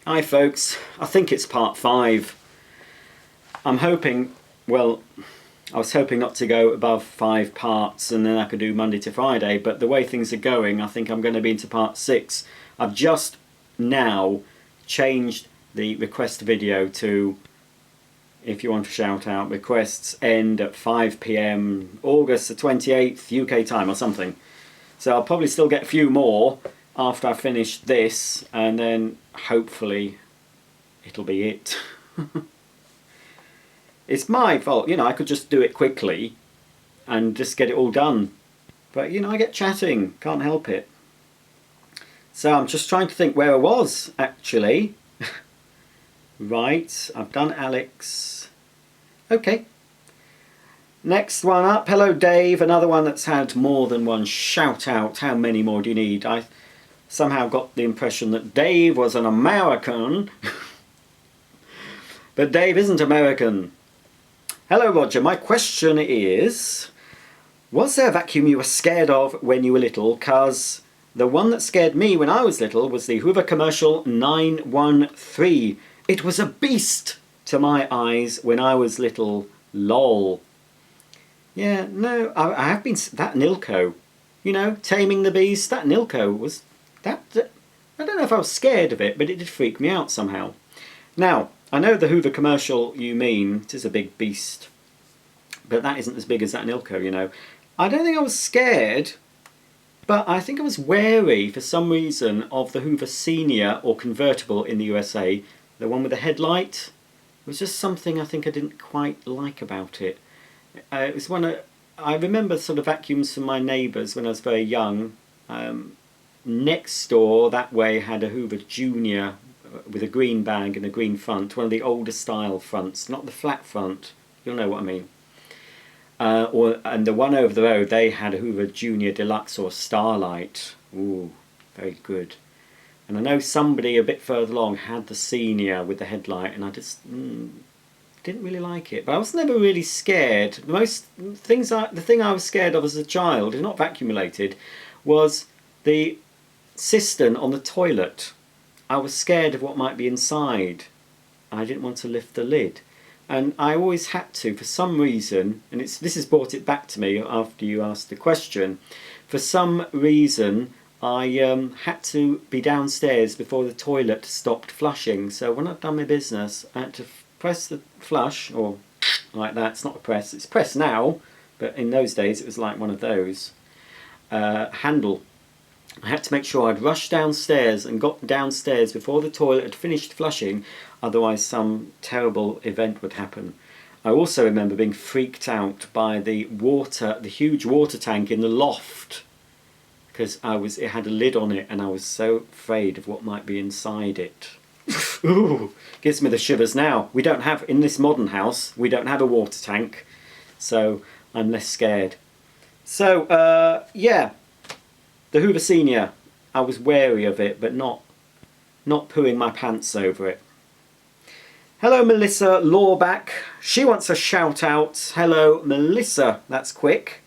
Hi folks, I think it's part 5. I'm hoping, well, I was hoping not to go above 5 parts and then I could do Monday to Friday, but the way things are going, I think I'm going to be into part 6. I've just now changed the request video to, if you want to shout out, requests end at 5 PM August the 28th UK time or something. So I'll probably still get a few more after I finish this, and then hopefully it'll be it. It's my fault, you know, I could just do it quickly and just get it all done. But, you know, I get chatting, can't help it. So I'm just trying to think where I was, actually. Right, I've done Alex. Okay. Next one up, hello Dave, another one that's had more than one shout out. How many more do you need? I somehow got the impression that Dave was an American. But Dave isn't American. Hello Roger, my question is, was there a vacuum you were scared of when you were little? Cause the one that scared me when I was little was the Hoover Commercial 913. It was a beast to my eyes when I was little. Lol. Yeah, no, I have been, that Nilco, you know, Taming the Beast, that Nilco was, that I don't know if I was scared of it, but it did freak me out somehow. Now, I know the Hoover Commercial you mean, it is a big beast, but that isn't as big as that Nilco, you know. I don't think I was scared, but I think I was wary for some reason of the Hoover Senior or convertible in the USA, the one with the headlight. It was just something I think I didn't quite like about it. It was one of, I remember sort of vacuums from my neighbours when I was very young. Next door that way had a Hoover Junior with a green bag and a green front, one of the older style fronts, not the flat front, you'll know what I mean. And the one over the road, they had a Hoover Junior Deluxe or Starlight. Ooh, very good. And I know somebody a bit further along had the Senior with the headlight, and I just didn't really like it. But I was never really scared. The thing I was scared of as a child, is not vacuum related, was the cistern on the toilet. I was scared of what might be inside. I didn't want to lift the lid. And I always had to, for some reason, and this has brought it back to me after you asked the question, for some reason I had to be downstairs before the toilet stopped flushing. So when I'd done my business, I had to press the flush, or like that. It's not a press, it's press now, but in those days it was like one of those handle. I had to make sure I'd rushed downstairs and got downstairs before the toilet had finished flushing, otherwise some terrible event would happen. I also remember being freaked out by the huge water tank in the loft, because it had a lid on it and I was so afraid of what might be inside it. Ooh, gives me the shivers now. We don't have, in this modern house, we don't have a water tank, so I'm less scared. So, yeah, the Hoover Senior, I was wary of it, but not pooing my pants over it. Hello Melissa Lawback, she wants a shout out. Hello Melissa, that's quick.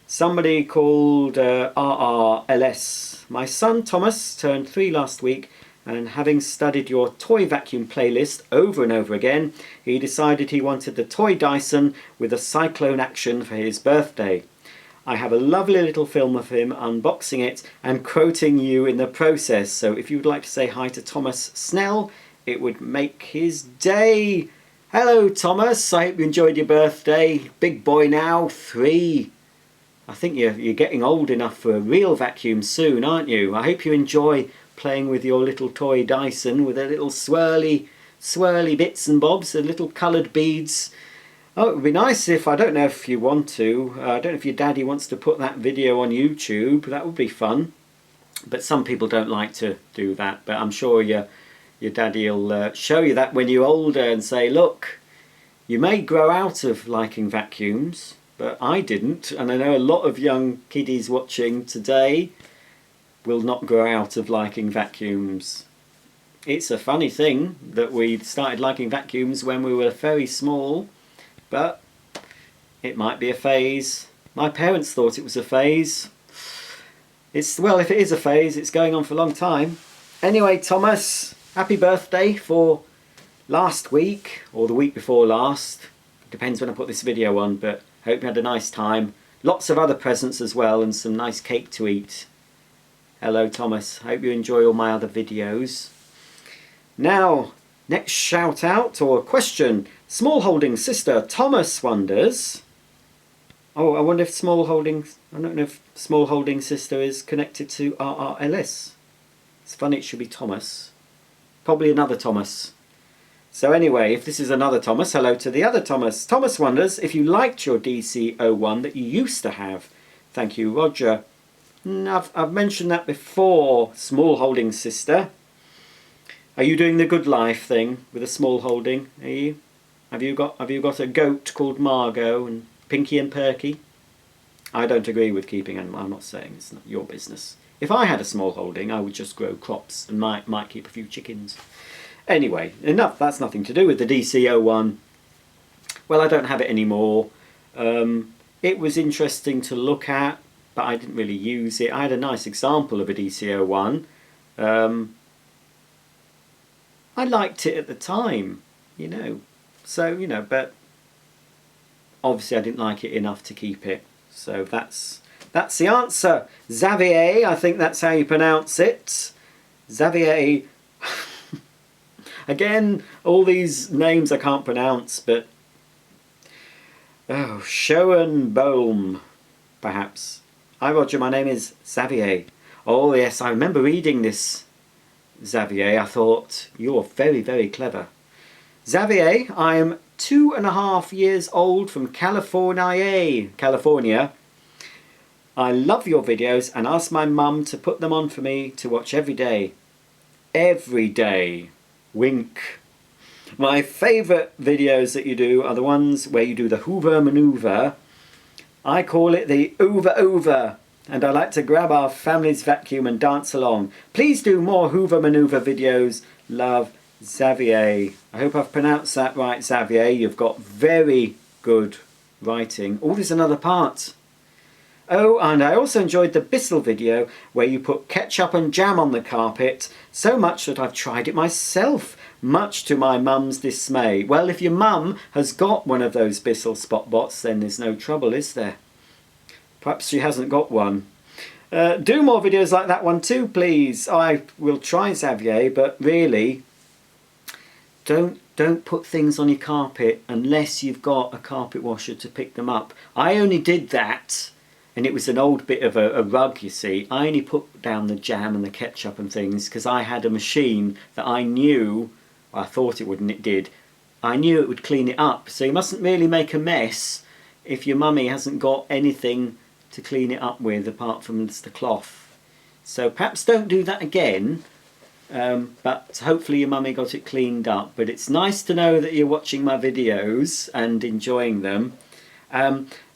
Somebody called RRLS. My son Thomas turned 3 last week, and having studied your toy vacuum playlist over and over again, he decided he wanted the toy Dyson with a cyclone action for his birthday. I have a lovely little film of him unboxing it and quoting you in the process, so if you would like to say hi to Thomas Snell, it would make his day. Hello Thomas, I hope you enjoyed your birthday. Big boy now, 3. I think you're getting old enough for a real vacuum soon, aren't you? I hope you enjoy playing with your little toy Dyson with a little swirly bits and bobs, the little coloured beads. Oh, it would be nice if, I don't know if you want to, I don't know if your daddy wants to put that video on YouTube, that would be fun. But some people don't like to do that, but I'm sure your daddy will show you that when you're older and say, look, you may grow out of liking vacuums, but I didn't, and I know a lot of young kiddies watching today will not grow out of liking vacuums. It's a funny thing that we started liking vacuums when we were very small, but it might be a phase. My parents thought it was a phase. Well, if it is a phase, it's going on for a long time. Anyway, Thomas, happy birthday for last week, or the week before last. Depends when I put this video on, but hope you had a nice time. Lots of other presents as well, and some nice cake to eat. Hello Thomas, hope you enjoy all my other videos. Now, next shout out or question. Small holding sister Thomas wonders. Oh, I wonder if I don't know if small holding sister is connected to RRLS. It's funny it should be Thomas. Probably another Thomas. So anyway, if this is another Thomas, hello to the other Thomas. Thomas wonders if you liked your DC01 that you used to have. Thank you, Roger. I've mentioned that before, small holding sister. Are you doing the good life thing with a small holding? Are you? Have you got a goat called Margot and Pinky and Perky? I don't agree with keeping animals. I'm not saying it's not your business. If I had a small holding, I would just grow crops and might keep a few chickens. Anyway, enough. That's nothing to do with the DC01. Well, I don't have it anymore. It was interesting to look at, but I didn't really use it. I had a nice example of a DC01. I liked it at the time, you know. So, you know, but obviously I didn't like it enough to keep it. So that's the answer. Xavier, I think that's how you pronounce it. Xavier. Again, all these names I can't pronounce, but oh, Schoenbohm, perhaps. Hi Roger, my name is Xavier. Oh yes, I remember reading this, Xavier. I thought, you're very, very clever. Xavier, I am 2.5 years old from California. I love your videos and ask my mum to put them on for me to watch every day. Every day. Wink. My favourite videos that you do are the ones where you do the Hoover manoeuvre. I call it the Over, and I like to grab our family's vacuum and dance along. Please do more Hoover manoeuvre videos. Love, Xavier. I hope I've pronounced that right, Xavier. You've got very good writing. Oh, there's another part. Oh, and I also enjoyed the Bissell video where you put ketchup and jam on the carpet, so much that I've tried it myself, much to my mum's dismay. Well, if your mum has got one of those Bissell spot bots, then there's no trouble, is there? Perhaps she hasn't got one. Do more videos like that one too, please. I will try, Xavier, but really, don't put things on your carpet unless you've got a carpet washer to pick them up. I only did that, and it was an old bit of a rug, you see. I only put down the jam and the ketchup and things because I had a machine that I knew, I thought it would and it did, I knew it would clean it up. So you mustn't really make a mess if your mummy hasn't got anything to clean it up with apart from just the cloth. So perhaps don't do that again, but hopefully your mummy got it cleaned up. But it's nice to know that you're watching my videos and enjoying them.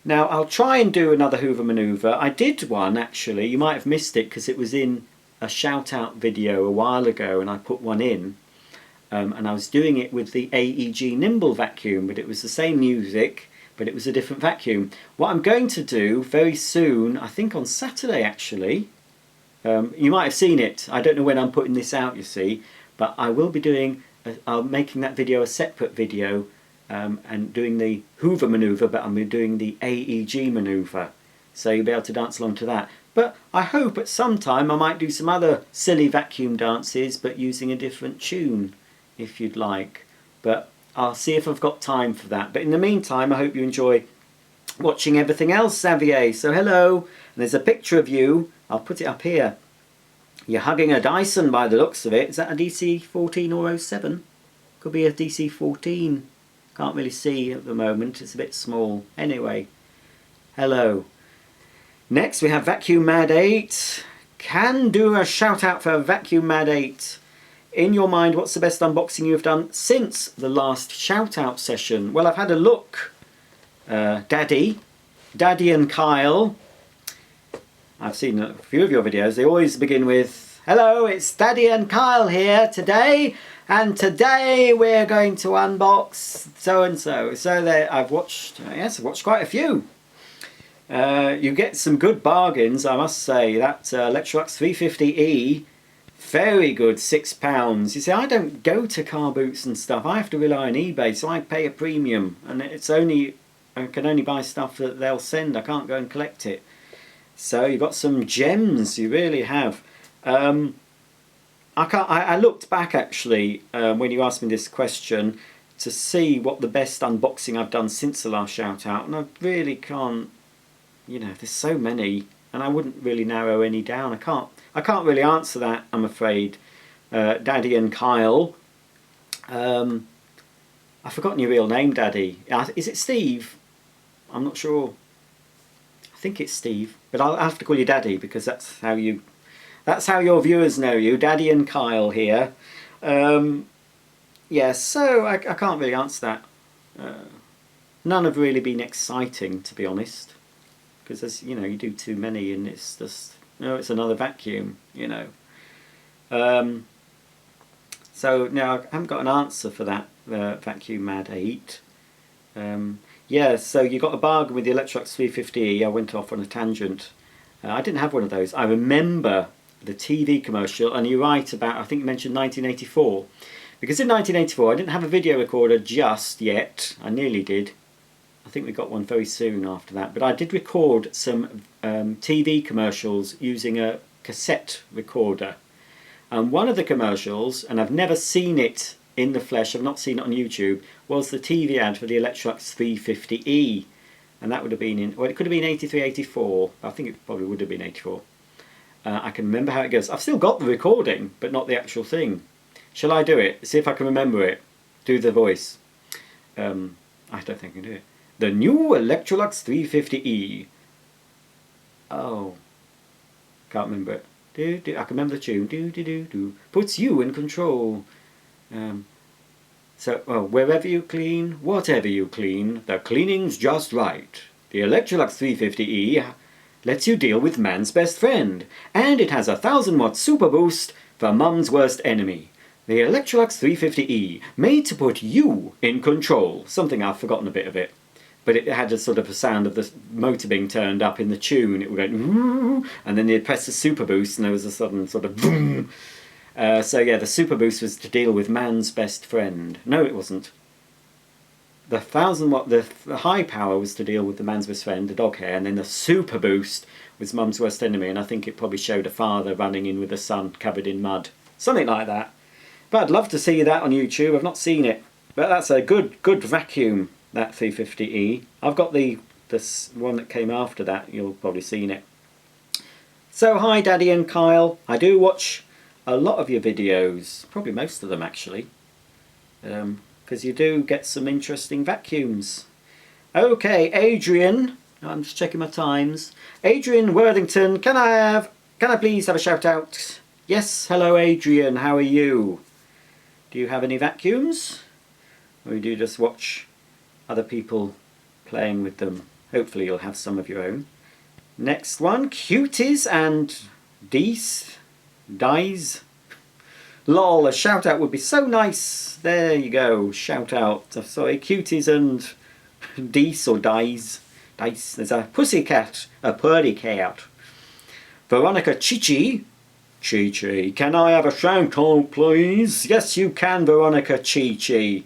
Now I'll try and do another Hoover manoeuvre. I did one actually, you might have missed it because it was in a shout out video a while ago and I put one in. And I was doing it with the AEG Nimble vacuum, but it was the same music, but it was a different vacuum. What I'm going to do very soon, I think on Saturday actually, you might have seen it, I don't know when I'm putting this out, you see, but I will be doing, making that video a separate video and doing the Hoover manoeuvre, but I'm doing the AEG manoeuvre, so you'll be able to dance along to that. But I hope at some time I might do some other silly vacuum dances, but using a different tune, if you'd like. But I'll see if I've got time for that. But in the meantime, I hope you enjoy watching everything else, Xavier. So hello, and there's a picture of you. I'll put it up here. You're hugging a Dyson by the looks of it. Is that a DC14 or 07? Could be a DC14. Can't really see at the moment, it's a bit small. Anyway, hello. Next we have Vacuum Mad 8. Can do a shout out for Vacuum Mad 8. In your mind, what's the best unboxing you've done since the last shout out session? Well, I've had a look. Daddy and Kyle. I've seen a few of your videos. They always begin with, hello, it's Daddy and Kyle here today. And today we're going to unbox so-and-so. So there, I've watched, yes, I've watched quite a few. You get some good bargains, I must say. That Electrolux 350E Very good, £6. You see, I don't go to car boots and stuff. I have to rely on eBay, so I pay a premium, and I can only buy stuff that they'll send. I can't go and collect it. So you've got some gems, you really have. I looked back actually when you asked me this question to see what the best unboxing I've done since the last shout out, and I really can't. You know, there's so many, and I wouldn't really narrow any down. I can't really answer that, I'm afraid. Daddy and Kyle. I've forgotten your real name, Daddy. Is it Steve? I'm not sure. I think it's Steve, but I'll have to call you Daddy because that's how your viewers know you. Daddy and Kyle here. Yeah, so I can't really answer that. None have really been exciting, to be honest, because as you know, you do too many, and it's just it's another vacuum, you know. So now I haven't got an answer for that Vacuum Mad 8. Yeah, so you got a bargain with the Electrolux 350E. I went off on a tangent. I didn't have one of those. I remember the TV commercial, and you're right about, I think you mentioned 1984. Because in 1984 I didn't have a video recorder just yet. I nearly did. I think we got one very soon after that. But I did record some TV commercials using a cassette recorder. And one of the commercials, and I've never seen it in the flesh, I've not seen it on YouTube, was the TV ad for the Electrolux 350E. And that would have been in, well, it could have been 83, 84. I think it probably would have been 84. I can remember how it goes. I've still got the recording, but not the actual thing. Shall I do it? See if I can remember it. Do the voice. I don't think I can do it. The new Electrolux 350E. Oh. Can't remember it. I can remember the tune. Puts you in control. So, wherever you clean, whatever you clean, the cleaning's just right. The Electrolux 350E lets you deal with man's best friend, and it has a 1000-watt super boost for mum's worst enemy. The Electrolux 350E, made to put you in control. Something I've forgotten a bit of it. But it had a sort of a sound of the motor being turned up in the tune. It would go, and then you'd press the super boost, and there was a sudden sort of boom. So yeah, the super boost was to deal with man's best friend. No, it wasn't. The 1000-watt, the high power was to deal with the man's best friend, the dog hair, and then the super boost was mum's worst enemy. And I think it probably showed a father running in with a son covered in mud, something like that. But I'd love to see that on YouTube. I've not seen it, but that's a good vacuum. That 350E. I've got this one that came after that. You'll probably seen it. So hi Daddy and Kyle. I do watch a lot of your videos, probably most of them actually, because you do get some interesting vacuums. Okay, Adrian. I'm just checking my times. Adrian Worthington. Can I please have a shout out? Yes. Hello Adrian. How are you? Do you have any vacuums, or do you just watch other people playing with them? Hopefully you'll have some of your own. Next one, Cuties and Dice. Lol, a shout out would be so nice. There you go, shout out. Sorry, Cuties and Dice or Dice. There's a pussycat, a purdy cat. Veronica Chichi. Chi-Chi, can I have a shout out please? Yes you can, Veronica Chi-Chi.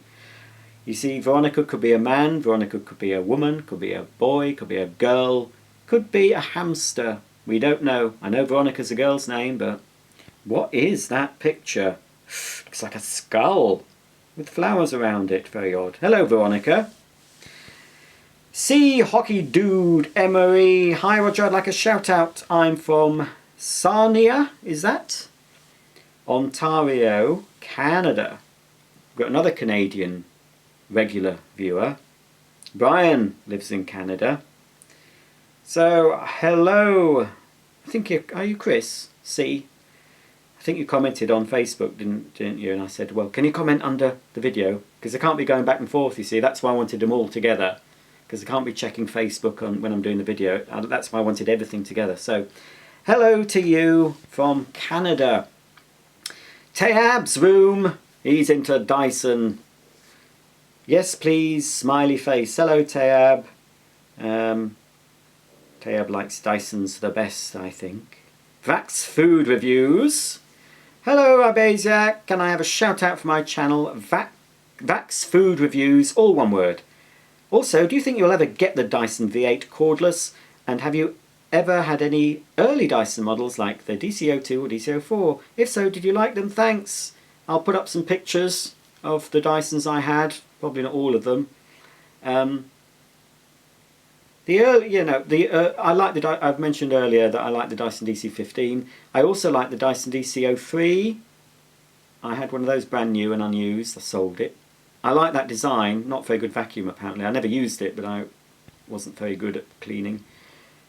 You see, Veronica could be a man, Veronica could be a woman, could be a boy, could be a girl, could be a hamster. We don't know. I know Veronica's a girl's name, but what is that picture? Looks like a skull with flowers around it. Very odd. Hello, Veronica. See, Hockey Dude, Emery. Hi, Roger, I'd like a shout out. I'm from Sarnia, is that? Ontario, Canada. We've got another Canadian regular viewer. Brian lives in Canada. So hello, I think are you Chris C? I think you commented on Facebook, didn't you? And I said, well, can you comment under the video, because I can't be going back and forth, you see. That's why I wanted them all together, because I can't be checking Facebook when I'm doing the video. That's why I wanted everything together. So hello to you from Canada. Tehab's room, he's into Dyson. Yes, please, smiley face. Hello, Teab. Teab likes Dysons the best, I think. Vax Food Reviews. Hello ibaisaic, can I have a shout out for my channel Vax Food Reviews, all one word. Also, do you think you'll ever get the Dyson V8 cordless? And have you ever had any early Dyson models like the DC02 or DC04? If so, did you like them? Thanks. I'll put up some pictures of the Dysons I had, probably not all of them. The early, you know, I like the. I've mentioned earlier that I like the Dyson DC15. I also like the Dyson DC03. I had one of those brand new and unused. I sold it. I like that design. Not very good vacuum apparently. I never used it, but I wasn't very good at cleaning.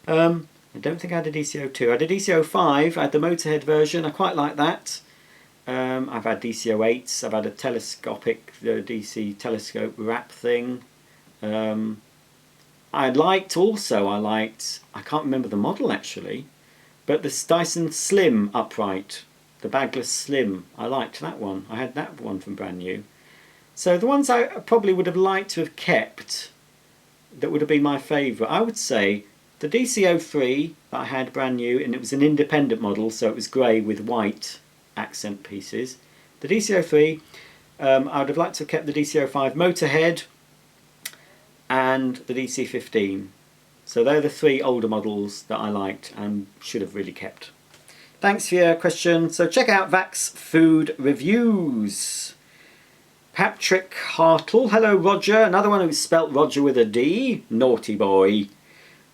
I don't think I had a DC02. I had a DC05. I had the Motorhead version. I quite like that. I've had DC08s. I've had a telescopic DC telescope wrap thing. I liked, I can't remember the model actually, but the Dyson Slim upright, the bagless Slim, I liked that one. I had that one from brand new. So the ones I probably would have liked to have kept, that would have been my favourite, I would say the DC03 that I had brand new, and it was an independent model, so it was grey with white accent pieces. The DC03, I would have liked to have kept the DC05 Motorhead, and the DC15. So they're the three older models that I liked and should have really kept. Thanks for your question. So check out Vax Food Reviews. Patrick Hartle. Hello Roger. Another one who spelt Roger with a D. Naughty boy.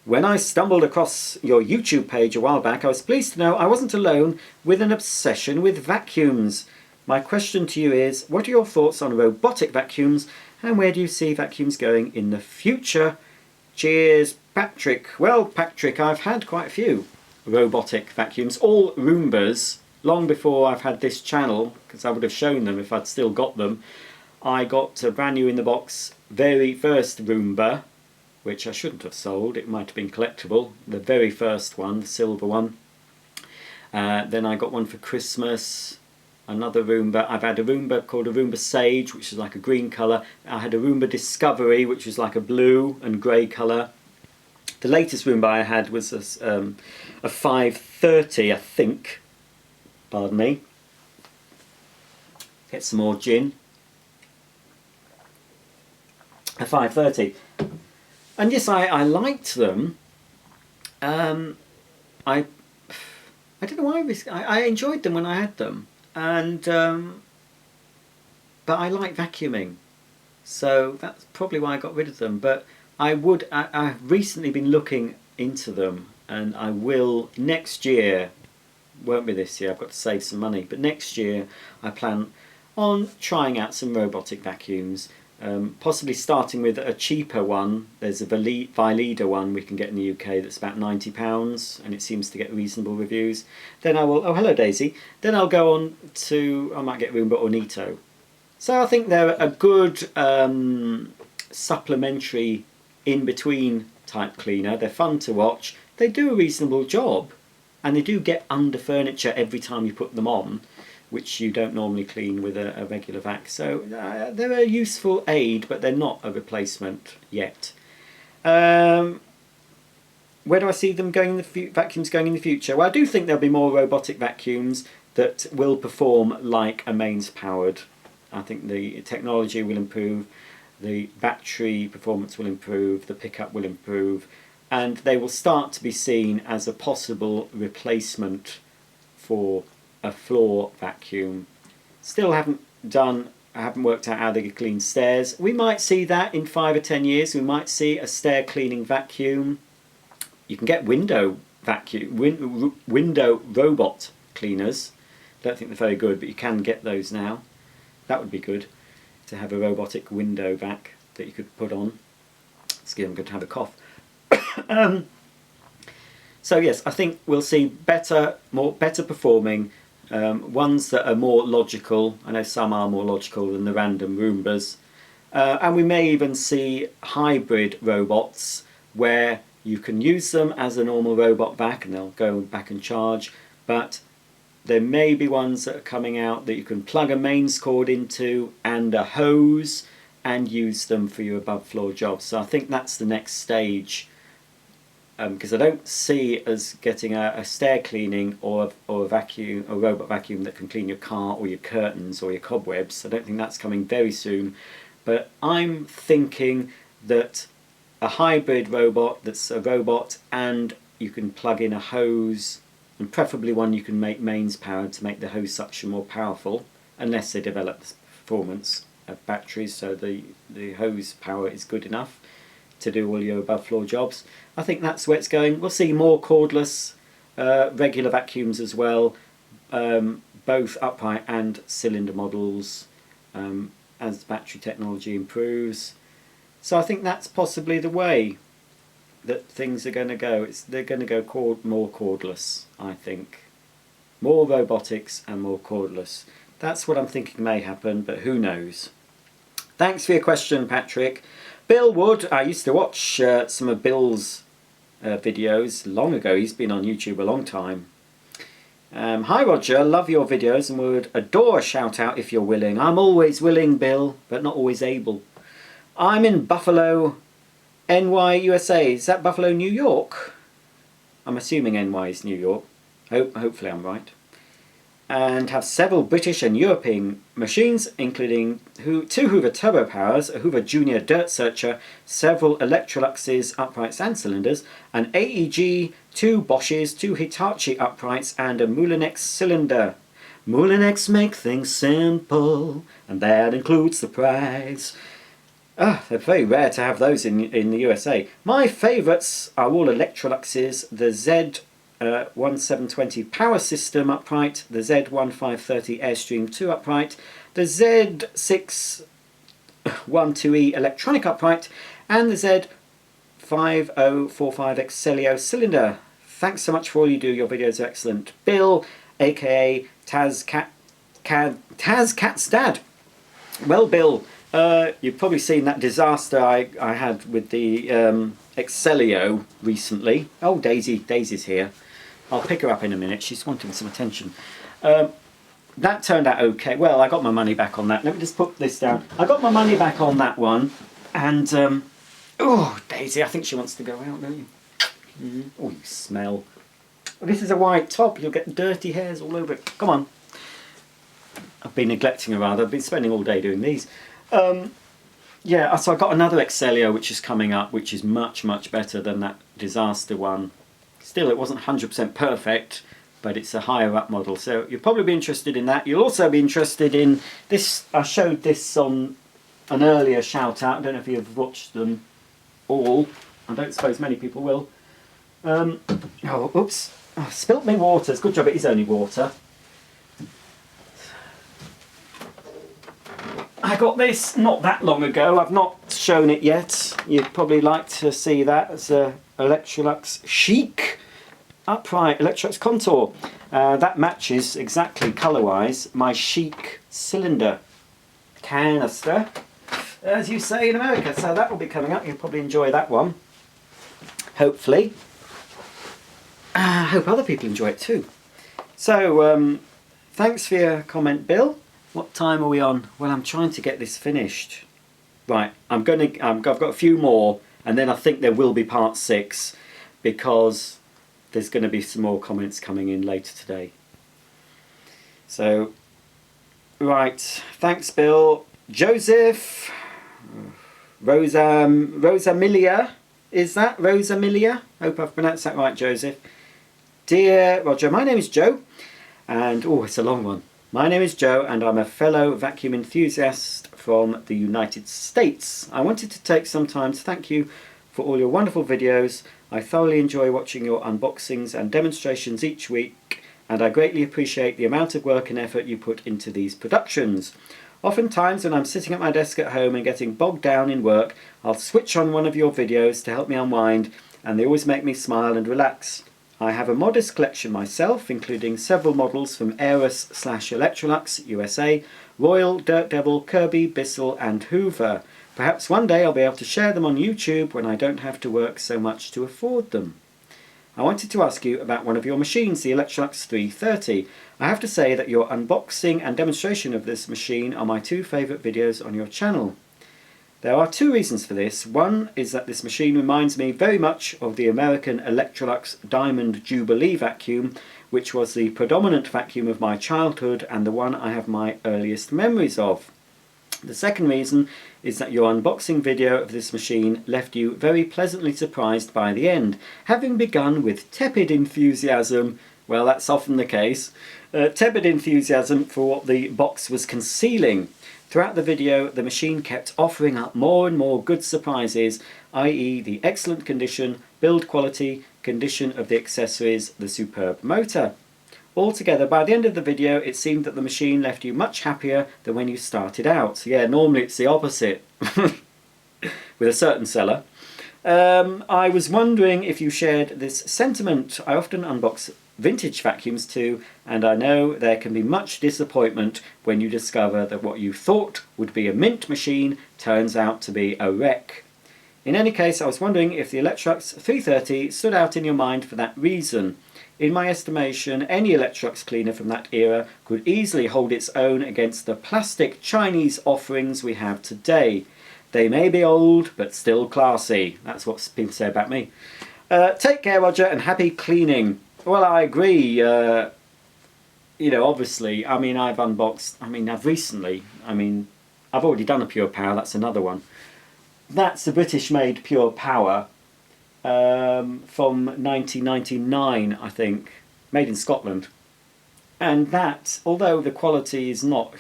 When I stumbled across your YouTube page a while back, I was pleased to know I wasn't alone with an obsession with vacuums. My question to you is, what are your thoughts on robotic vacuums, and where do you see vacuums going in the future? Cheers, Patrick. Well, Patrick, I've had quite a few robotic vacuums, all Roombas, long before I've had this channel, because I would have shown them if I'd still got them. I got a brand new in the box, very first Roomba, which I shouldn't have sold, it might have been collectible, the very first one, the silver one. Then I got one for Christmas. Another Roomba. I've had a Roomba called a Roomba Sage, which is like a green colour. I had a Roomba Discovery, which was like a blue and grey colour. The latest Roomba I had was a 530, I think. Pardon me. Get some more gin. A 530. And yes, I liked them. I don't know why I enjoyed them when I had them. And but I like vacuuming, so that's probably why I got rid of them. But I've recently been looking into them, and I will next year. Won't be this year, I've got to save some money, but next year I plan on trying out some robotic vacuums, possibly starting with a cheaper one. There's a Vileda one we can get in the UK that's about £90, and it seems to get reasonable reviews. Then I will, oh hello Daisy, then I'll go on to, I might get Roomba or Nito. So I think they're a good supplementary in-between type cleaner. They're fun to watch, they do a reasonable job, and they do get under furniture every time you put them on, which you don't normally clean with a regular vac. So they're a useful aid, but they're not a replacement yet. Where do I see them going in the vacuums going in the future? Well, I do think there'll be more robotic vacuums that will perform like a mains powered. I think the technology will improve, the battery performance will improve, the pickup will improve, and they will start to be seen as a possible replacement for a floor vacuum. Still I haven't worked out how they could clean stairs. We might see that in 5 or 10 years. We might see a stair cleaning vacuum. You can get window robot cleaners. Don't think they're very good, but you can get those now. That would be good, to have a robotic window vac that you could put on. Excuse me, I'm going to have a cough. So yes, I think we'll see better performing ones that are more logical. I know some are more logical than the random Roombas. And we may even see hybrid robots where you can use them as a normal robot vac and they'll go back and charge, but there may be ones that are coming out that you can plug a mains cord into and a hose and use them for your above floor jobs. So I think that's the next stage because I don't see us getting a stair cleaning or a vacuum, a robot vacuum that can clean your car or your curtains or your cobwebs. I don't think that's coming very soon. But I'm thinking that a hybrid robot that's a robot and you can plug in a hose, and preferably one you can make mains powered to make the hose suction more powerful, unless they develop the performance of batteries so the hose power is good enough to do all your above floor jobs. I think that's where it's going. We'll see more cordless regular vacuums as well, both upright and cylinder models, as battery technology improves. So I think that's possibly the way that things are going to go. They're going to go more cordless, I think. More robotics and more cordless. That's what I'm thinking may happen, but who knows. Thanks for your question, Patrick. Bill Wood, I used to watch some of Bill's videos long ago. He's been on YouTube a long time. Hi Roger, love your videos and would adore a shout out if you're willing. I'm always willing, Bill, but not always able. I'm in Buffalo, NY, USA. Is that Buffalo, New York? I'm assuming NY is New York. Hopefully I'm right. And have several British and European machines, including 2 Hoover Turbo Powers, a Hoover Junior Dirt Searcher, several Electroluxes uprights and cylinders, an AEG, 2 Bosches, 2 Hitachi uprights, and a Moulinex cylinder. Moulinex make things simple, and that includes the price. They're very rare to have those in the USA. My favourites are all Electroluxes, the Z1720 Power System upright, the Z1530 Airstream 2 upright, the Z612E electronic upright, and the Z5045 Excelio cylinder. Thanks so much for all you do. Your videos are excellent. Bill, aka Taz Cat's dad. Well, Bill, you've probably seen that disaster I had with the Excelio recently. Oh, Daisy's here. I'll pick her up in a minute. She's wanting some attention. That turned out okay. Well, I got my money back on that. Let me just put this down. I got my money back on that one. And, oh, Daisy, I think she wants to go out, don't you? Oh, you smell. This is a white top. You'll get dirty hairs all over it. Come on. I've been neglecting her rather. I've been spending all day doing these. Yeah, so I got another Excelio which is coming up, which is much, much better than that disaster one. Still, it wasn't 100% perfect, but it's a higher up model. So you'll probably be interested in that. You'll also be interested in this. I showed this on an earlier shout out. I don't know if you've watched them all. I don't suppose many people will. Oh, oops. Oh, spilt me water. It's a good job it is only water. I got this not that long ago. I've not shown it yet. You'd probably like to see that. It's a Electrolux Chic upright Electrolux Contour. That matches exactly colour-wise my Chic cylinder canister, as you say in America. So that will be coming up. You'll probably enjoy that one. Hopefully. I hope other people enjoy it too. So thanks for your comment, Bill. What time are we on? Well, I'm trying to get this finished. Right, I've got a few more, and then I think there will be part 6, because there's going to be some more comments coming in later today. So, right, thanks, Bill. Joseph, Rosamilia, is that Rosamilia? Hope I've pronounced that right, Joseph. Dear Roger, my name is Joe, and oh, it's a long one. My name is Joe and I'm a fellow vacuum enthusiast from the United States. I wanted to take some time to thank you for all your wonderful videos. I thoroughly enjoy watching your unboxings and demonstrations each week, and I greatly appreciate the amount of work and effort you put into these productions. Oftentimes when I'm sitting at my desk at home and getting bogged down in work, I'll switch on one of your videos to help me unwind, and they always make me smile and relax. I have a modest collection myself, including several models from Aeros/Electrolux, USA, Royal, Dirt Devil, Kirby, Bissell and Hoover. Perhaps one day I'll be able to share them on YouTube when I don't have to work so much to afford them. I wanted to ask you about one of your machines, the Electrolux 330. I have to say that your unboxing and demonstration of this machine are my 2 favourite videos on your channel. There are two reasons for this. One is that this machine reminds me very much of the American Electrolux Diamond Jubilee vacuum, which was the predominant vacuum of my childhood and the one I have my earliest memories of. The second reason is that your unboxing video of this machine left you very pleasantly surprised by the end, having begun with tepid enthusiasm. Well, that's often the case. Tepid enthusiasm for what the box was concealing. Throughout the video, the machine kept offering up more and more good surprises, i.e. the excellent condition, build quality, condition of the accessories, the superb motor. Altogether, by the end of the video, it seemed that the machine left you much happier than when you started out. Yeah, normally it's the opposite with a certain seller. I was wondering if you shared this sentiment. I often unbox vintage vacuums too, and I know there can be much disappointment when you discover that what you thought would be a mint machine turns out to be a wreck. In any case, I was wondering if the Electrolux 330 stood out in your mind for that reason. In my estimation, any Electrolux cleaner from that era could easily hold its own against the plastic Chinese offerings we have today. They may be old, but still classy. That's what people say about me. Take care, Roger, and happy cleaning. Well, I agree. You know, obviously, I mean, I've unboxed, I've already done a Pure Power, that's another one. That's the British-made Pure Power from 1999, I think, made in Scotland. And that, although the quality is not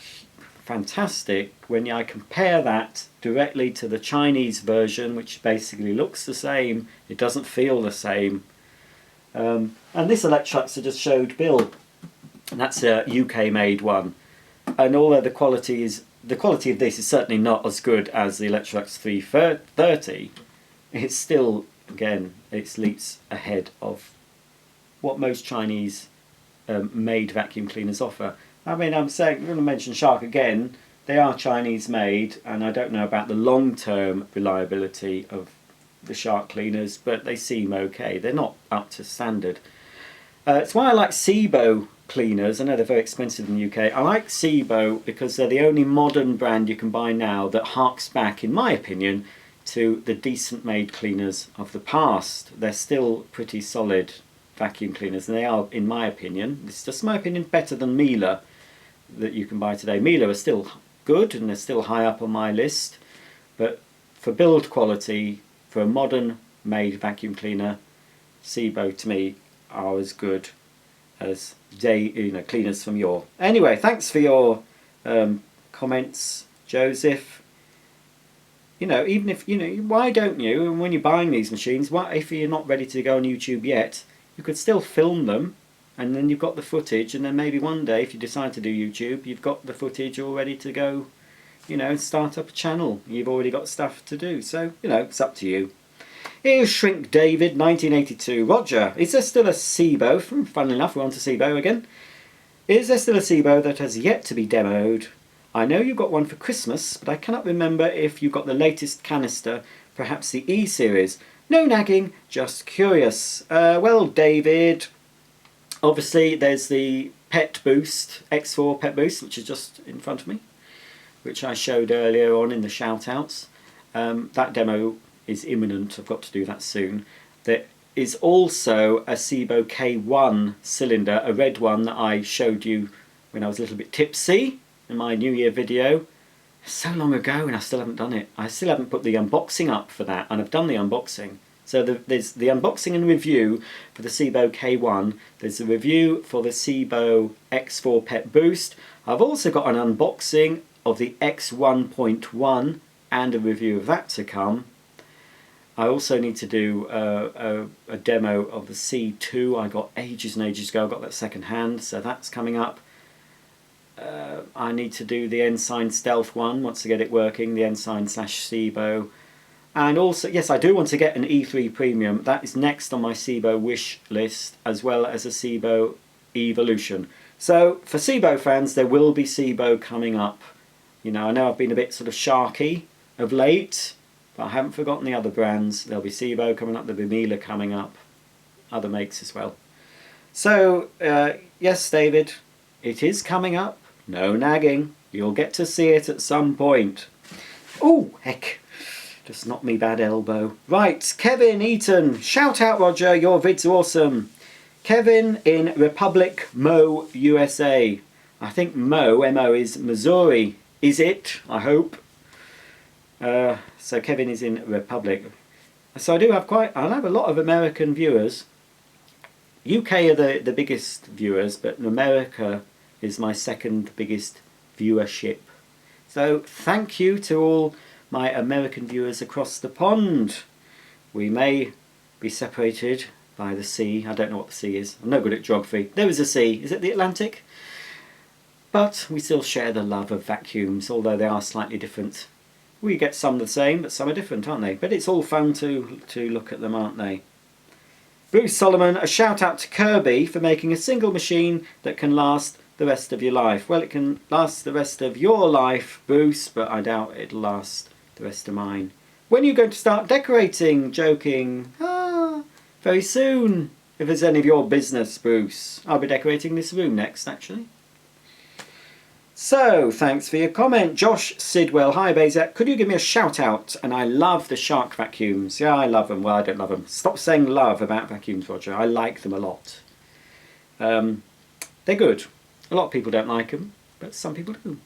fantastic, when I compare that directly to the Chinese version, which basically looks the same, it doesn't feel the same. And this Electrolux I just showed Bill, and that's a UK made one, and although the quality of this is certainly not as good as the Electrolux 330, it's still, again, it's leaps ahead of what most Chinese made vacuum cleaners offer. I mean, I'm going to mention Shark again. They are Chinese made, and I don't know about the long-term reliability of the Shark cleaners, but they seem okay. They're not up to standard. It's why I like Sibo cleaners. I know they're very expensive in the UK. I like Sibo because they're the only modern brand you can buy now that harks back, in my opinion, to the decent made cleaners of the past. They're still pretty solid vacuum cleaners, and they are, in my opinion, it's just my opinion, better than Miele that you can buy today. Miele are still good and they're still high up on my list, but for build quality, for a modern made vacuum cleaner, Sibo to me are as good as cleaners from yore. Anyway, thanks for your comments, Joseph. You know, even if, why don't you, and when you're buying these machines, if you're not ready to go on YouTube yet, you could still film them, and then you've got the footage, and then maybe one day, if you decide to do YouTube, you've got the footage all ready to go, start up a channel. You've already got stuff to do, so, it's up to you. Here's Shrink David, 1982. Roger, is there still a Sibo? Funnily enough, we're on to Sibo again. Is there still a Sibo that has yet to be demoed? I know you got one for Christmas, but I cannot remember if you got the latest canister, perhaps the E-series. No nagging, just curious. Well, David, obviously there's the Pet Boost, X4 Pet Boost, which is just in front of me, which I showed earlier on in the Shoutouts. That demo is imminent, I've got to do that soon. There is also a Sibo K1 cylinder, a red one that I showed you when I was a little bit tipsy in my New Year video. So long ago and I still haven't done it. I still haven't put the unboxing up for that, and I've done the unboxing. So there's the unboxing and review for the Sibo K1. There's a review for the Sibo X4 Pet Boost. I've also got an unboxing of the X1.1 and a review of that to come. I also need to do a demo of the C2. I got ages and ages ago. I got that second hand, so that's coming up. I need to do the Ensign Stealth one once I get it working, the Ensign / Sibo. And also, yes, I do want to get an E3 Premium. That is next on my Sibo wish list, as well as a Sibo Evolution. So, for Sibo fans, there will be Sibo coming up. I know I've been a bit sort of sharky of late, but I haven't forgotten the other brands. There'll be Sibo coming up, there'll be Miele coming up, other makes as well. So, yes, David, it is coming up. No nagging. You'll get to see it at some point. Oh, heck. Just not me bad elbow. Right, Kevin Eaton. Shout out, Roger. Your vids are awesome. Kevin in Republic, Mo, USA. I think Mo, M-O, is Missouri. Is it? I hope. So Kevin is in Republic. So I'll have a lot of American viewers. UK are the biggest viewers, but America is my second biggest viewership. So thank you to all my American viewers across the pond. We may be separated by the sea. I don't know what the sea is. I'm no good at geography. There is a sea. Is it the Atlantic? But we still share the love of vacuums, although they are slightly different. We get some the same, but some are different, aren't they? But it's all fun to look at them, aren't they? Bruce Solomon, a shout out to Kirby for making a single machine that can last the rest of your life. Well, it can last the rest of your life, Bruce, but I doubt it'll last the rest of mine. When are you going to start decorating? Joking. Very soon. If it's any of your business, Bruce. I'll be decorating this room next, actually. So, thanks for your comment. Josh Sidwell, hi ibaisaic, could you give me a shout out? And I love the shark vacuums. Yeah, I love them. Well, I don't love them. Stop saying love about vacuums, Roger. I like them a lot. They're good. A lot of people don't like them, but some people do.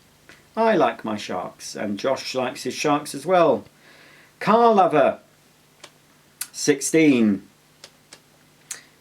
I like my sharks, and Josh likes his sharks as well. Car Lover, 16.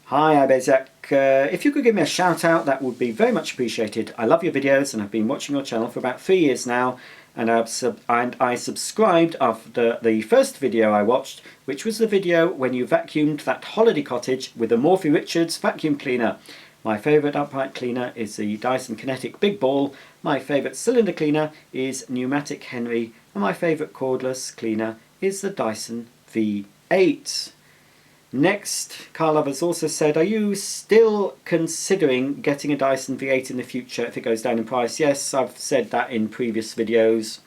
Hi ibaisaic. If you could give me a shout out, that would be very much appreciated. I love your videos and I've been watching your channel for about 3 years now, and I subscribed after the first video I watched, which was the video when you vacuumed that holiday cottage with the Morphy Richards vacuum cleaner. My favourite upright cleaner is the Dyson Kinetic Big Ball, my favourite cylinder cleaner is Pneumatic Henry, and my favourite cordless cleaner is the Dyson V8. Next, Carl Lovers also said, are you still considering getting a Dyson V8 in the future if it goes down in price? Yes, I've said that in previous videos,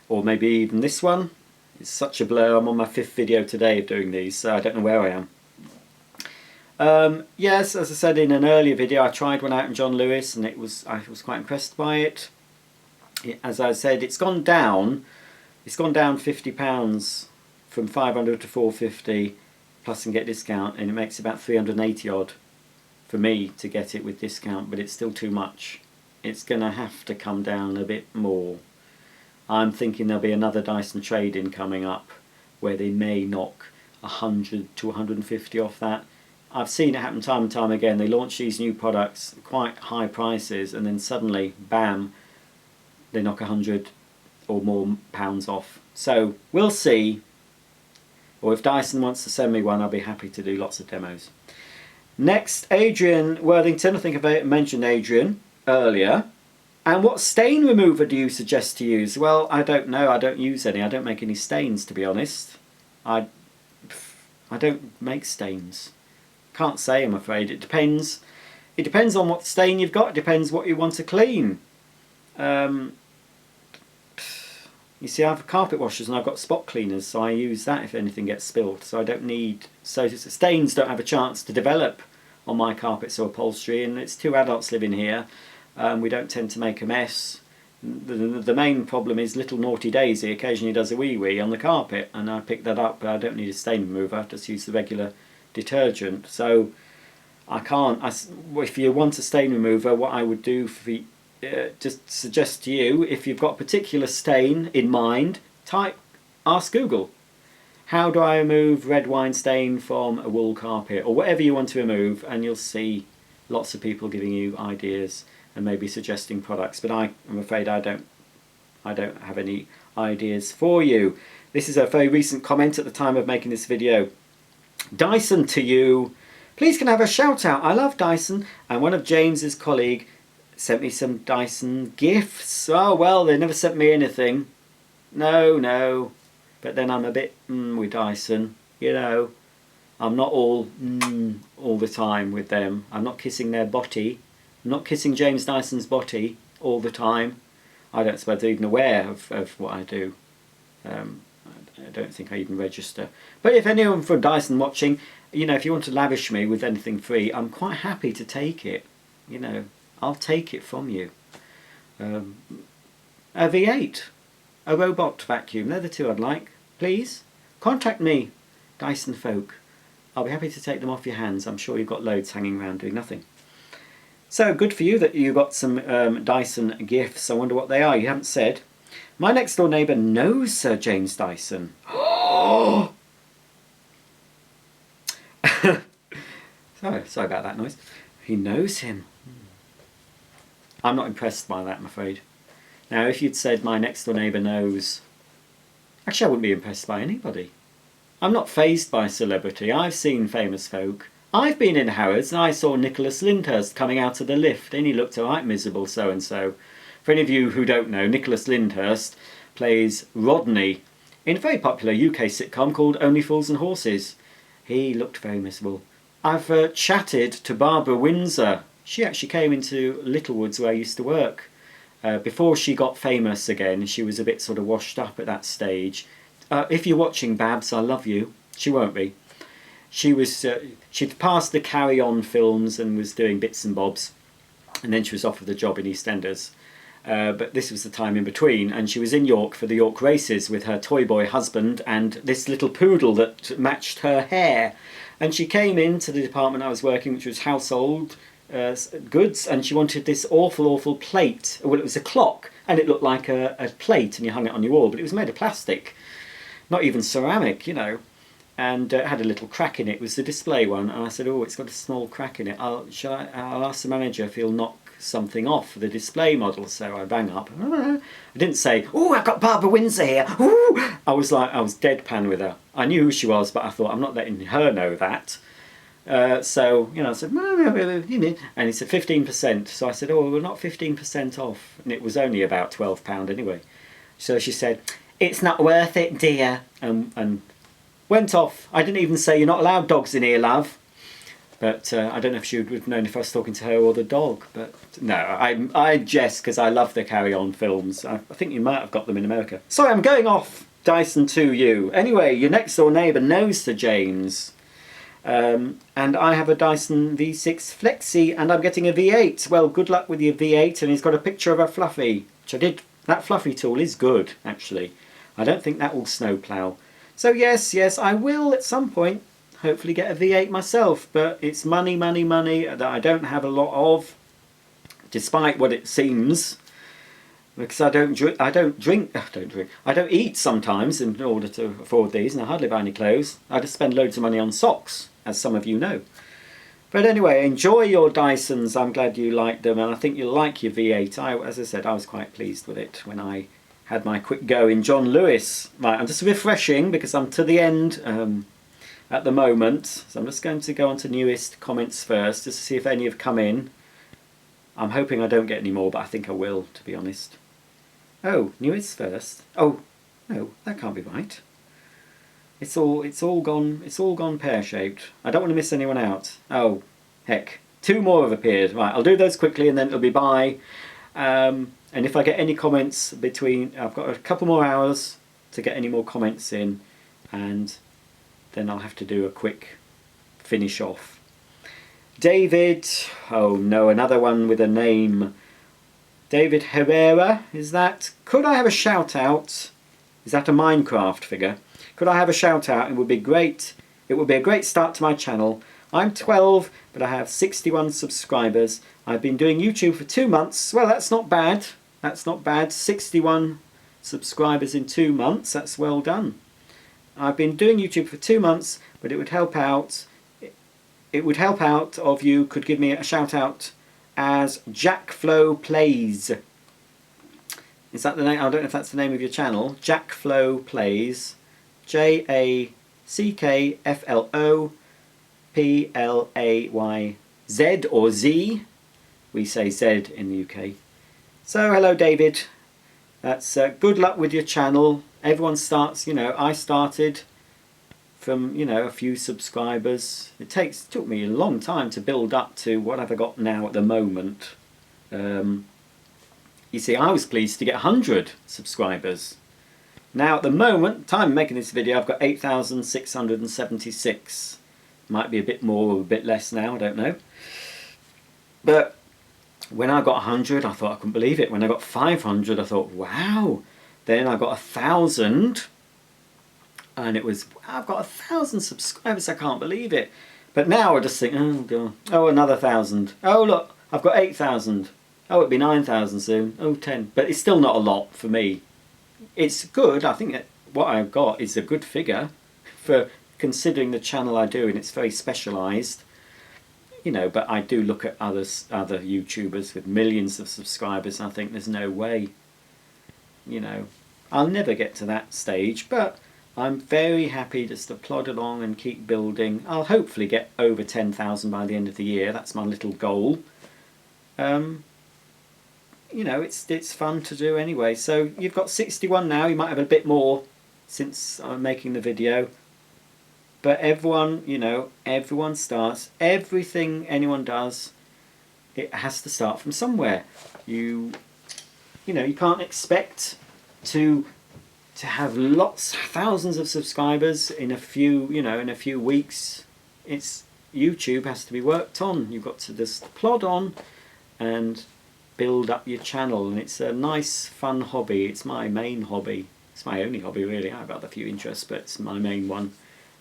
or maybe even this one. It's such a blur. I'm on my 5th video today of doing these, so I don't know where I am. Yes, as I said in an earlier video, I tried one out in John Lewis and I was quite impressed by it. As I said, it's gone down £50 from 500 to 450. Plus and get discount, and it makes about 380 odd for me to get it with discount, but it's still too much. It's going to have to come down a bit more. I'm thinking there'll be another Dyson trade-in coming up where they may knock 100 to 150 off that. I've seen it happen time and time again. They launch these new products at quite high prices and then suddenly, bam, they knock 100 or more pounds off. So we'll see. Or if Dyson wants to send me one, I'll be happy to do lots of demos. Next, Adrian Worthington. I think I mentioned Adrian earlier. And what stain remover do you suggest to use? Well, I don't know. I don't use any. I don't make any stains, to be honest. I don't make stains. Can't say, I'm afraid. It depends. It depends on what stain you've got. It depends what you want to clean. You see, I have carpet washers and I've got spot cleaners, so I use that if anything gets spilled. So I don't need... So stains don't have a chance to develop on my carpets or upholstery, and it's 2 adults living here. We don't tend to make a mess. The main problem is little naughty Daisy occasionally does a wee-wee on the carpet, and I pick that up, but I don't need a stain remover. I just use the regular detergent. So I can't... if you want a stain remover, what I would do for... just suggest to you, if you've got a particular stain in mind, ask Google, how do I remove red wine stain from a wool carpet, or whatever you want to remove, and you'll see lots of people giving you ideas and maybe suggesting products. But I'm afraid I don't have any ideas for you. This is a very recent comment at the time of making this video. Dyson to you. Please can I have a shout out? I love Dyson, and one of James's colleague sent me some Dyson gifts. Oh well, they never sent me anything. No. But then I'm a bit with Dyson, you know. I'm not all the time with them. I'm not kissing their body. I'm not kissing James Dyson's body all the time. I don't suppose they're even aware of what I do. I don't think I even register. But if anyone from Dyson watching, you know, if you want to lavish me with anything free, I'm quite happy to take it. You know, I'll take it from you. A V8, a robot vacuum, they're the two I'd like. please contact me, Dyson folk. I'll be happy to take them off your hands. I'm sure you've got loads hanging around doing nothing. So good for you that you got some Dyson gifts. I wonder what they are. You haven't said. My next door neighbour knows Sir James Dyson. Oh! Sorry about that noise. He knows him. I'm not impressed by that, I'm afraid. Now, if you'd said my next door neighbour knows... Actually, I wouldn't be impressed by anybody. I'm not fazed by celebrity. I've seen famous folk. I've been in Harrods and I saw Nicholas Lyndhurst coming out of the lift and he looked alright miserable so-and-so. For any of you who don't know, Nicholas Lyndhurst plays Rodney in a very popular UK sitcom called Only Fools and Horses. He looked very miserable. I've chatted to Barbara Windsor. She actually came into Littlewoods where I used to work. Before she got famous again, she was a bit sort of washed up at that stage. If you're watching, Babs, I love you. She won't be. She'd passed the Carry On films and was doing bits and bobs. And then she was offered the job in EastEnders. But this was the time in between, and she was in York for the York races with her toy boy husband and this little poodle that matched her hair. And she came into the department I was working, which was household goods, and she wanted this awful plate. Well, it was a clock, and it looked like a plate, and you hung it on your wall, but it was made of plastic, not even ceramic, you know. And it had a little crack in it. It was the display one, and I said, oh, it's got a small crack in it. I'll ask the manager if he'll knock something off for the display model. So I rang up. I didn't say, oh, I've got Barbara Windsor here. Ooh. I was deadpan with her. I knew who she was, but I thought, I'm not letting her know that. So, you know, I said, and he said 15%. So I said, oh, we're not 15% off. And it was only about £12 anyway. So she said, it's not worth it, dear. And went off. I didn't even say, you're not allowed dogs in here, love. But I don't know if she would have known if I was talking to her or the dog. But no, I jest because I love the Carry On films. I think you might have got them in America. Sorry, I'm going off Dyson to you. Anyway, your next door neighbour knows Sir James. And I have a Dyson V6 Flexi and I'm getting a V8. Well, good luck with your V8. And he's got a picture of a Fluffy, which I did. That Fluffy tool is good, actually. I don't think that will snowplow. So yes, I will at some point hopefully get a V8 myself, but it's money that I don't have a lot of, despite what it seems, because I don't eat sometimes in order to afford these, and I hardly buy any clothes. I just spend loads of money on socks, as some of you know. But anyway, enjoy your Dysons. I'm glad you liked them, and I think you'll like your V8. As I said, I was quite pleased with it when I had my quick go in John Lewis. Right, I'm just refreshing because I'm to the end at the moment. So I'm just going to go on to newest comments first, just to see if any have come in. I'm hoping I don't get any more, but I think I will, to be honest. Oh, newest first. Oh, no, that can't be right. It's all gone pear-shaped. I don't want to miss anyone out. Oh, heck. 2 more have appeared. Right, I'll do those quickly and then it'll be bye. And if I get any comments between... I've got a couple more hours to get any more comments in, and then I'll have to do a quick finish off. David... Oh no, another one with a name. David Herrera, is that? Could I have a shout out? Is that a Minecraft figure? Could I have a shout out? It would be great. It would be a great start to my channel. I'm 12, but I have 61 subscribers. I've been doing YouTube for 2 months. Well, that's not bad. That's not bad. 61 subscribers in 2 months. That's well done. I've been doing YouTube for 2 months, but it would help out. It would help out if you could give me a shout out as Jackflow Plays. Is that the name? I don't know if that's the name of your channel. Jackflow Plays. JACKFLOPLAYZ or Z. We say Z in the UK. So hello David. That's good luck with your channel. Everyone starts, you know, I started from, you know, a few subscribers. It took me a long time to build up to what have I got now at the moment. You see, I was pleased to get 100 subscribers. Now at the moment, time of making this video, I've got 8,676. Might be a bit more or a bit less now, I don't know. But when I got 100, I thought I couldn't believe it. When I got 500, I thought, wow. Then I got 1,000. and it was, I've got 1,000 subscribers, I can't believe it. But now I just think, oh god, oh another 1,000. Oh look, I've got 8,000. Oh, it'll be 9,000 soon. Oh, 10. But it's still not a lot for me. It's good. I think that what I've got is a good figure for considering the channel I do, and it's very specialised. You know, but I do look at other YouTubers with millions of subscribers, and I think there's no way. You know, I'll never get to that stage, but I'm very happy just to plod along and keep building. I'll hopefully get over 10,000 by the end of the year. That's my little goal. You know, it's fun to do anyway. So you've got 61 now. You might have a bit more since I'm making the video. But everyone, you know, everyone starts. Everything anyone does, it has to start from somewhere. You know, you can't expect to have thousands of subscribers in a few, you know, in a few weeks. YouTube has to be worked on. You've got to just plod on and build up your channel, and it's a nice fun hobby. It's my main hobby. It's my only hobby really. I have other few interests, but it's my main one,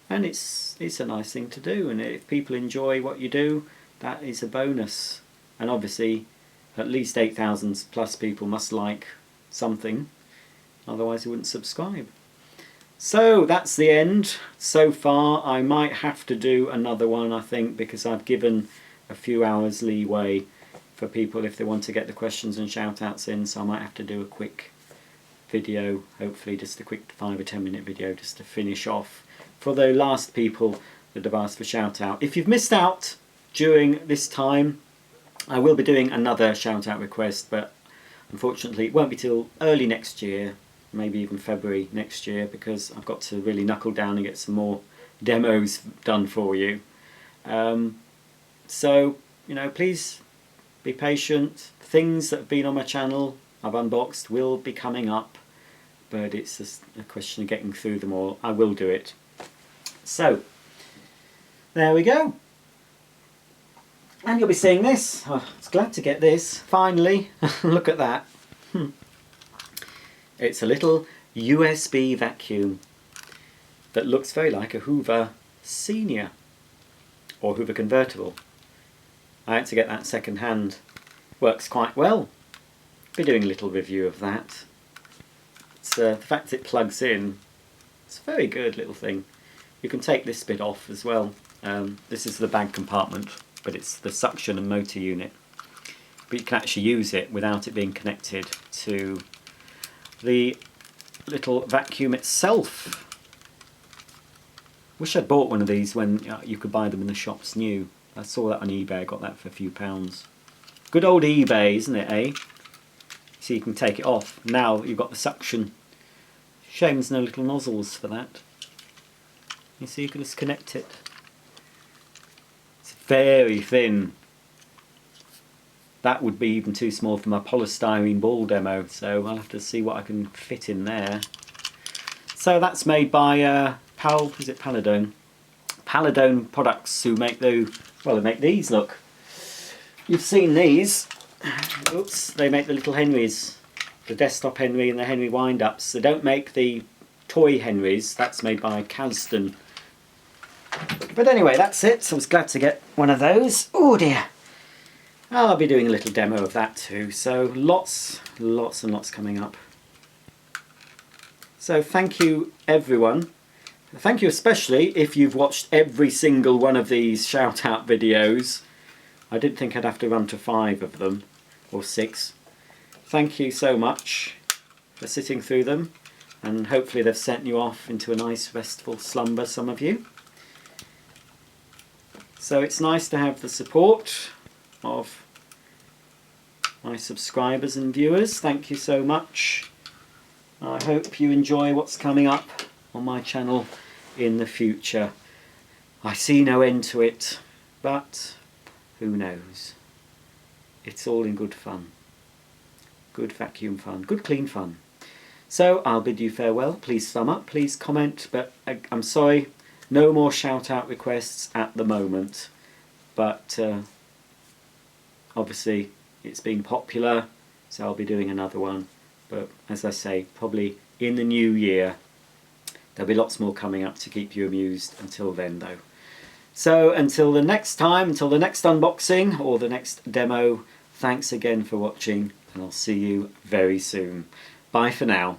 and it's a nice thing to do. And if people enjoy what you do, that is a bonus. And obviously at least 8,000 plus people must like something, otherwise they wouldn't subscribe. So that's the end so far. I might have to do another one, I think, because I've given a few hours leeway for people if they want to get the questions and shout-outs in, so I might have to do a quick video, hopefully just a quick 5 or 10 minute video just to finish off for the last people that have asked for shout-out. If you've missed out during this time, I will be doing another shout-out request, but unfortunately it won't be till early next year, maybe even February next year, because I've got to really knuckle down and get some more demos done for you. So, you know, please be patient. Things that have been on my channel I've unboxed will be coming up, but it's just a question of getting through them all. I will do it. So, there we go. And you'll be seeing this. Oh, I was glad to get this, finally. Look at that. It's a little USB vacuum that looks very like a Hoover Senior or Hoover Convertible. I had to get that second hand. Works quite well. Be doing a little review of that. It's the fact it plugs in. It's a very good little thing. You can take this bit off as well. This is the bag compartment, but it's the suction and motor unit. But you can actually use it without it being connected to the little vacuum itself. Wish I'd bought one of these when you could buy them in the shops new. I saw that on eBay, I got that for a few pounds. Good old eBay, isn't it, eh? So you can take it off. Now you've got the suction. Shame there's no little nozzles for that. You see, you can just connect it. It's very thin. That would be even too small for my polystyrene ball demo, so I'll have to see what I can fit in there. So that's made by is it Paladone? Paladone Products, who make they make these, look. You've seen these. Oops, they make the little Henrys. The desktop Henry and the Henry wind-ups. They don't make the toy Henrys. That's made by Caston. But anyway, that's it. I was glad to get one of those. Oh dear. I'll be doing a little demo of that too. So lots and lots coming up. So thank you everyone. Thank you especially if you've watched every single one of these shout-out videos. I didn't think I'd have to run to 5 of them, or 6. Thank you so much for sitting through them, and hopefully they've sent you off into a nice restful slumber, some of you. So it's nice to have the support of my subscribers and viewers. Thank you so much. I hope you enjoy what's coming up on my channel in the future. I see no end to it, but who knows? It's all in good fun. Good vacuum fun. Good clean fun. So I'll bid you farewell. Please thumb up, please comment, but I'm sorry, no more shout out requests at the moment. But obviously it's been popular, so I'll be doing another one. But as I say, probably in the new year. There'll be lots more coming up to keep you amused until then though. So until the next time, until the next unboxing or the next demo, thanks again for watching, and I'll see you very soon. Bye for now.